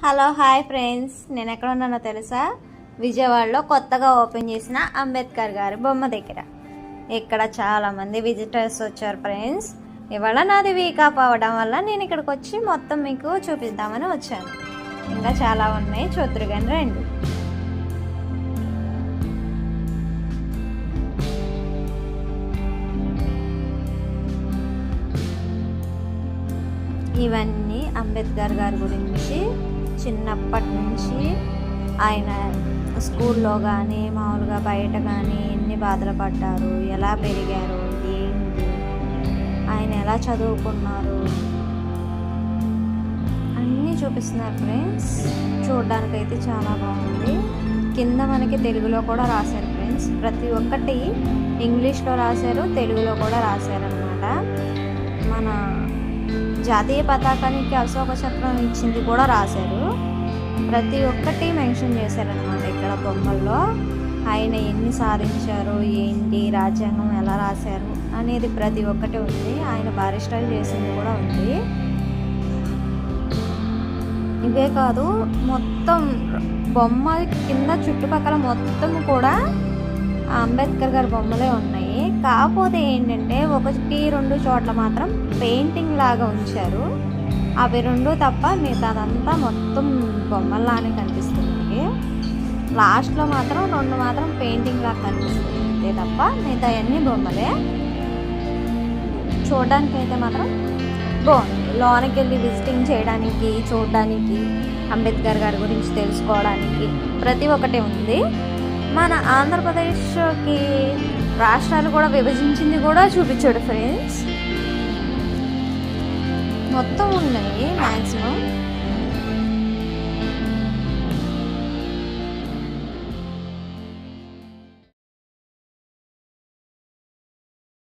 Hello hi friends, నేను ఎక్కడ ఉన్నానో తెలుసా? విజయవాడలో కొత్తగా ఓపెన్ చేసిన అంబేద్కర్ గారి బొమ్మ దగ్గర. ఇక్కడ చాలామంది విజిటర్స్ వచ్చారు ఫ్రెండ్స్. ఇవాళ నాది వీక్ ఆఫ్ అవ్వడం వల్ల నేను ఇక్కడికి వచ్చి మొత్తం మీకు చూపిద్దామని వచ్చాను. ఇంకా చాలా ఉన్నాయి, చూద్దరు కానీ రండి. ఇవన్నీ అంబేద్కర్ గారి గురించి చిన్నప్పటి నుంచి ఆయన స్కూల్లో కానీ మామూలుగా బయట కానీ ఎన్ని బాధలు పడ్డారు, ఎలా పెరిగారు, ఏంటి, ఆయన ఎలా చదువుకున్నారు అన్నీ చూపిస్తున్నారు ఫ్రెండ్స్. చూడడానికైతే చాలా బాగుంది. కింద మనకి తెలుగులో కూడా రాశారు ఫ్రెండ్స్. ప్రతి ఒక్కటి ఇంగ్లీష్లో రాశారు, తెలుగులో కూడా రాశారనమాట. మన జాతీయ పతాకానికి అశోక చక్రం ఇచ్చింది కూడా రాశారు. ప్రతి ఒక్కటి మెన్షన్ చేశారనమాట ఇక్కడ బొమ్మల్లో. ఆయన ఎన్ని సాధించారు, ఏంటి, రాజ్యాంగం ఎలా రాశారు అనేది ప్రతి ఒక్కటి ఉంది. ఆయన బారిస్టర్ చేసింది కూడా ఉంది. ఇవే కాదు, మొత్తం బొమ్మ కింద చుట్టుపక్కల మొత్తం కూడా అంబేద్కర్ గారి బొమ్మలే ఉన్నాయి. కాకపోతే ఏంటంటే 1-2 చోట్ల మాత్రం పెయింటింగ్ లాగా ఉంచారు. అవి 2 తప్ప మిగతాదంతా మొత్తం బొమ్మల్లానే కనిపిస్తుంది. లాస్ట్లో మాత్రం 2 మాత్రం పెయింటింగ్ లాగా కనిపిస్తుంది అంతే తప్ప మిగతా అన్ని బొమ్మలే. చూడడానికి అయితే మాత్రం బాగుంది. లోనికి వెళ్ళి విజిటింగ్ చేయడానికి, చూడడానికి, అంబేద్కర్ గారి గురించి తెలుసుకోవడానికి ప్రతి ఒక్కటి ఉంది. మన ఆంధ్రప్రదేశ్కి రాష్ట్రాలు కూడా విభజించింది కూడా చూపించాడు ఫ్రెండ్స్. మొత్తం ఉన్నాయి మ్యాక్సిమం.